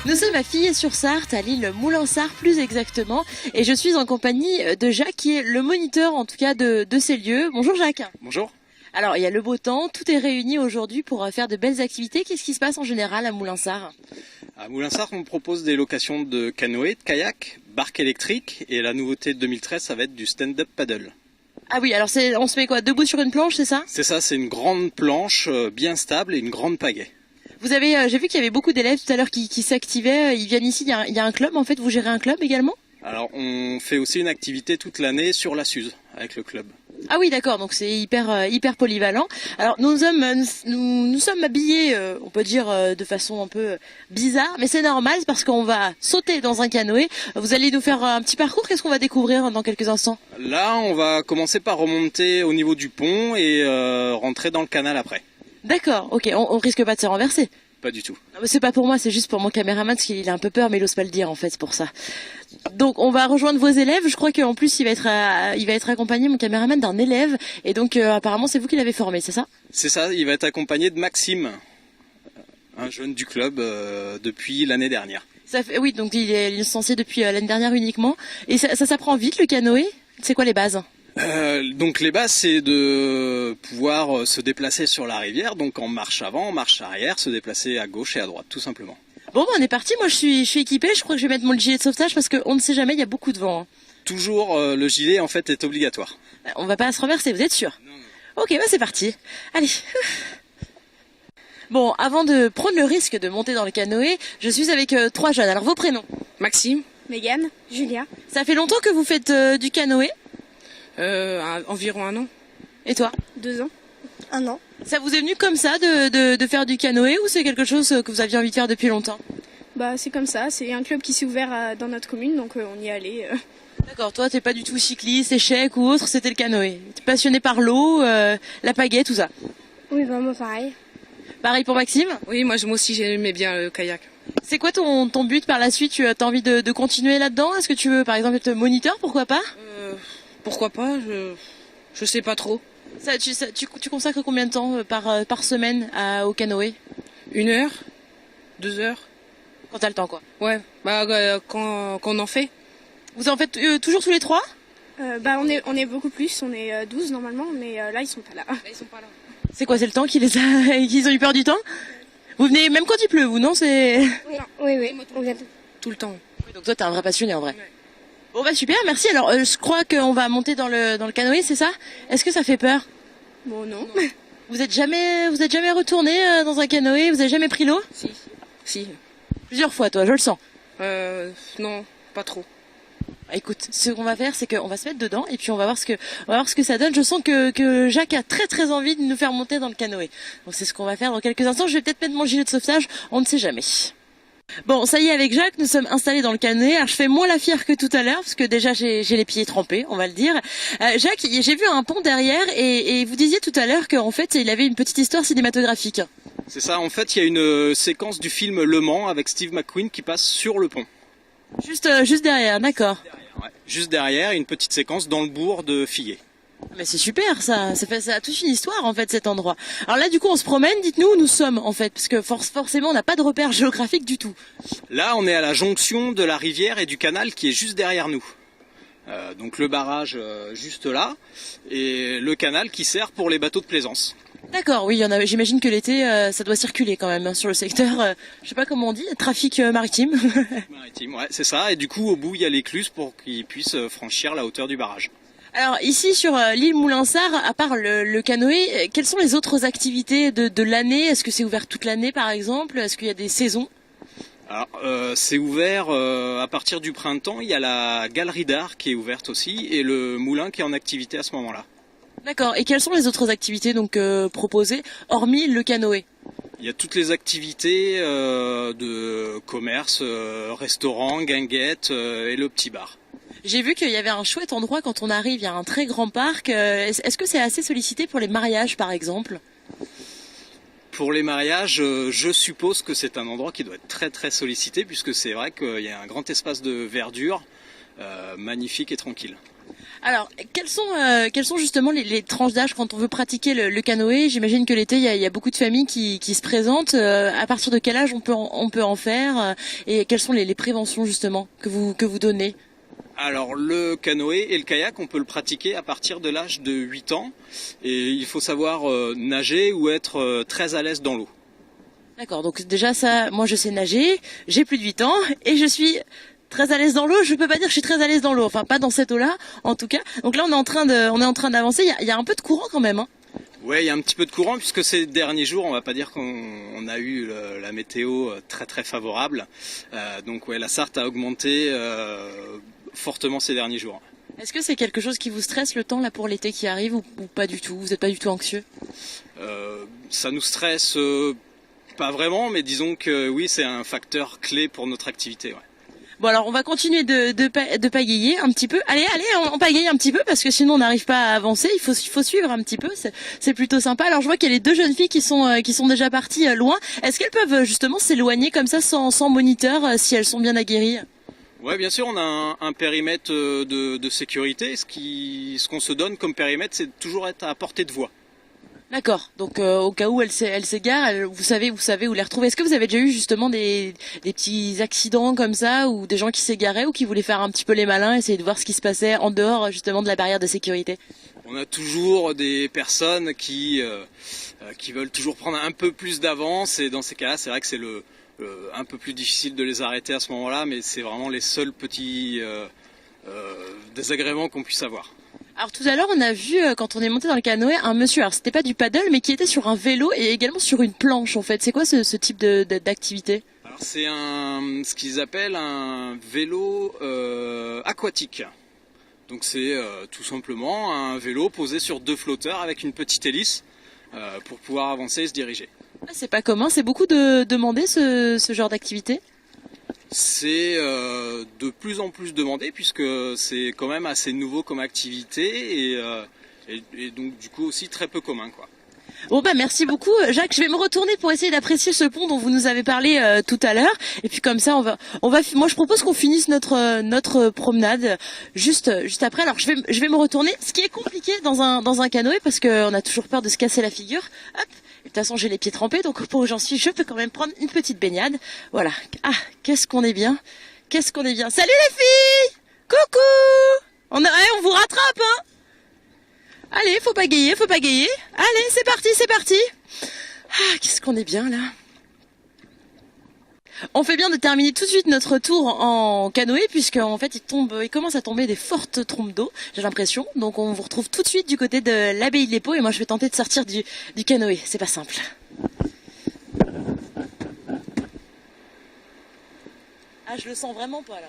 Nous sommes à Fillet-sur-Sarthe, à l'île Moulinsart plus exactement, et je suis en compagnie de Jacques qui est le moniteur en tout cas de ces lieux. Bonjour Jacques. Bonjour. Alors il y a le beau temps, tout est réuni aujourd'hui pour faire de belles activités. Qu'est-ce qui se passe en général à Moulinsart? À Moulinsart, on propose des locations de canoë, de kayak, barques électriques, et la nouveauté de 2013, ça va être du stand-up paddle. Ah oui, alors on se met quoi, debout sur une planche, c'est ça? C'est ça, c'est une grande planche bien stable et une grande pagaie. Vous avez, j'ai vu qu'il y avait beaucoup d'élèves tout à l'heure qui s'activaient. Ils viennent ici. Il y a un club en fait. Vous gérez un club également? Alors, on fait aussi une activité toute l'année sur la Suze avec le club. Ah oui, d'accord. Donc c'est hyper polyvalent. Alors nous sommes habillés, on peut dire de façon un peu bizarre, mais c'est normal parce qu'on va sauter dans un canoë. Vous allez nous faire un petit parcours. Qu'est-ce qu'on va découvrir dans quelques instants? Là, on va commencer par remonter au niveau du pont et rentrer dans le canal après. D'accord, ok, on risque pas de se renverser? Pas du tout. C'est pas pour moi, c'est juste pour mon caméraman parce qu'il a un peu peur mais il ose pas le dire en fait, c'est pour ça. Donc on va rejoindre vos élèves, je crois qu'en plus il va être accompagné, mon caméraman, d'un élève, et donc apparemment c'est vous qui l'avez formé, c'est ça? C'est ça, il va être accompagné de Maxime, un jeune du club depuis l'année dernière. Oui, donc il est licencié depuis l'année dernière uniquement, et ça s'apprend vite le canoë? C'est quoi les bases? Donc les bases, c'est de pouvoir se déplacer sur la rivière, donc en marche avant, en marche arrière, se déplacer à gauche et à droite, tout simplement. Bon, on est parti, moi je suis équipée, je crois que je vais mettre mon gilet de sauvetage parce qu'on ne sait jamais, il y a beaucoup de vent. Hein. Toujours, le gilet en fait est obligatoire. On va pas se renverser, vous êtes sûr? Non. Ok, bah c'est parti, allez. Bon, avant de prendre le risque de monter dans le canoë, je suis avec 3 jeunes, alors vos prénoms? Maxime, Mégane, Julia. Ça fait longtemps que vous faites du canoë? environ 1 an. Et toi? 2 ans. 1 an. Ça vous est venu comme ça de faire du canoë ou c'est quelque chose que vous aviez envie de faire depuis longtemps? Bah c'est comme ça, c'est un club qui s'est ouvert dans notre commune, donc on y est allé. D'accord, toi t'es pas du tout cycliste, échec ou autre, c'était le canoë. T'es passionné par l'eau, la pagaie, tout ça? Oui, bah moi pareil. Pareil pour Maxime? Oui, moi aussi j'aimais bien le kayak. C'est quoi ton but par la suite? Tu as envie de continuer là-dedans? Est-ce que tu veux par exemple être moniteur, pourquoi pas? Pourquoi pas, je sais pas trop. Tu consacres combien de temps par semaine au canoë? 1 heure, 2 heures. Quand t'as le temps quoi. Ouais, quand on en fait. Vous en faites toujours tous les 3? Bah on est beaucoup plus, on est 12 normalement, mais là ils sont pas là. Ils sont pas là. C'est quoi, c'est le temps qu'ils ont eu peur du temps? Vous venez même quand il pleut, vous, non? Oui, on vient tout le temps. Oui, donc toi t'es un vrai passionné en vrai. Ouais. Bon bah super, merci. Alors je crois qu'on va monter dans le canoë, c'est ça? Est-ce que ça fait peur? Bon non. Vous êtes jamais retourné dans un canoë? Vous avez jamais pris l'eau? Si. Plusieurs fois toi, je le sens. Non, pas trop. Écoute, ce qu'on va faire, c'est qu'on va se mettre dedans et puis on va voir ce que ça donne. Je sens que Jacques a très envie de nous faire monter dans le canoë. Donc c'est ce qu'on va faire dans quelques instants. Je vais peut-être mettre mon gilet de sauvetage, on ne sait jamais. Bon, ça y est, avec Jacques, nous sommes installés dans le canoë. Alors je fais moins la fière que tout à l'heure parce que déjà j'ai les pieds trempés, on va le dire. Jacques, j'ai vu un pont derrière et vous disiez tout à l'heure qu'en fait il avait une petite histoire cinématographique. C'est ça, en fait, il y a une séquence du film Le Mans avec Steve McQueen qui passe sur le pont. Juste derrière, d'accord. Ouais. Juste derrière, une petite séquence dans le bourg de Fillet. Mais c'est super ça a toute une histoire en fait cet endroit. Alors là du coup on se promène, dites-nous où nous sommes en fait, parce que forcément on n'a pas de repère géographique du tout. Là on est à la jonction de la rivière et du canal qui est juste derrière nous. Donc le barrage juste là, et le canal qui sert pour les bateaux de plaisance. D'accord, oui, j'imagine que l'été ça doit circuler quand même sur le secteur, je sais pas comment on dit, trafic maritime. Maritime, ouais, c'est ça, et du coup au bout il y a l'écluse pour qu'ils puissent franchir la hauteur du barrage. Alors ici sur l'île Moulinsart, à part le canoë, quelles sont les autres activités de l'année? Est-ce que c'est ouvert toute l'année par exemple? Est-ce qu'il y a des saisons? Alors c'est ouvert à partir du printemps, il y a la galerie d'art qui est ouverte aussi et le moulin qui est en activité à ce moment-là. D'accord, et quelles sont les autres activités donc proposées hormis le canoë? Il y a toutes les activités de commerce, restaurant, guinguette et le petit bar. J'ai vu qu'il y avait un chouette endroit quand on arrive, il y a un très grand parc. Est-ce que c'est assez sollicité pour les mariages par exemple? Pour les mariages, je suppose que c'est un endroit qui doit être très sollicité puisque c'est vrai qu'il y a un grand espace de verdure magnifique et tranquille. Alors, quelles sont justement les tranches d'âge quand on veut pratiquer le canoë? J'imagine que l'été, il y a beaucoup de familles qui se présentent. À partir de quel âge on peut en faire et quelles sont les préventions justement que vous donnez? Alors le canoë et le kayak, on peut le pratiquer à partir de l'âge de 8 ans et il faut savoir nager ou être très à l'aise dans l'eau. D'accord, donc déjà ça, moi je sais nager, j'ai plus de 8 ans et je suis très à l'aise dans l'eau. Je peux pas dire que je suis très à l'aise dans l'eau, enfin pas dans cette eau-là en tout cas. Donc là on est en train d'avancer, il y a un peu de courant quand même, hein. Ouais, il y a un petit peu de courant puisque ces derniers jours, on va pas dire qu'on a eu la météo très très favorable. Donc ouais, la Sarthe a augmenté fortement ces derniers jours. Est-ce que c'est quelque chose qui vous stresse le temps là pour l'été qui arrive ou pas du tout? Vous n'êtes pas du tout anxieux? Ça nous stresse pas vraiment, mais disons que oui, c'est un facteur clé pour notre activité. Ouais. Bon alors on va continuer de pagayer un petit peu. Allez, on pagaye un petit peu parce que sinon on n'arrive pas à avancer. Il faut suivre un petit peu. C'est plutôt sympa. Alors je vois qu'il y a les deux jeunes filles qui sont déjà parties loin. Est-ce qu'elles peuvent justement s'éloigner comme ça sans moniteur si elles sont bien aguerries? Ouais, bien sûr, on a un périmètre de sécurité. Ce qu'on se donne comme périmètre, c'est de toujours être à portée de voie. D'accord. Donc au cas où elles s'égarent, vous savez où les retrouver. Est-ce que vous avez déjà eu justement des petits accidents comme ça ou des gens qui s'égaraient ou qui voulaient faire un petit peu les malins, essayer de voir ce qui se passait en dehors justement de la barrière de sécurité? On a toujours des personnes qui veulent toujours prendre un peu plus d'avance et dans ces cas-là, c'est vrai que c'est un peu plus difficile de les arrêter à ce moment-là, mais c'est vraiment les seuls petits désagréments qu'on puisse avoir. Alors tout à l'heure, on a vu quand on est monté dans le canoë un monsieur. Alors c'était pas du paddle, mais qui était sur un vélo et également sur une planche. En fait, c'est quoi ce type d'activité? Alors c'est ce qu'ils appellent un vélo aquatique. Donc c'est tout simplement un vélo posé sur deux flotteurs avec une petite hélice pour pouvoir avancer et se diriger. Ah, c'est pas commun. C'est beaucoup de demander ce genre d'activité? C'est de plus en plus demandé puisque c'est quand même assez nouveau comme activité et donc du coup aussi très peu commun, quoi. Bon bah merci beaucoup Jacques, je vais me retourner pour essayer d'apprécier ce pont dont vous nous avez parlé tout à l'heure et puis comme ça moi je propose qu'on finisse notre promenade juste après. Alors je vais me retourner, ce qui est compliqué dans un canoë parce qu'on a toujours peur de se casser la figure. Hop. De toute façon, j'ai les pieds trempés, donc pour où j'en suis, je peux quand même prendre une petite baignade. Voilà. Ah, qu'est-ce qu'on est bien. Qu'est-ce qu'on est bien. Salut les filles! Coucou! On vous rattrape, hein? Allez, faut pagayer. Allez, c'est parti. Ah, qu'est-ce qu'on est bien, là. On fait bien de terminer tout de suite notre tour en canoë puisque en fait il commence à tomber des fortes trompes d'eau, j'ai l'impression. Donc on vous retrouve tout de suite du côté de l'abbaye de l'Épau et moi je vais tenter de sortir du canoë. C'est pas simple. Ah, je le sens vraiment pas là.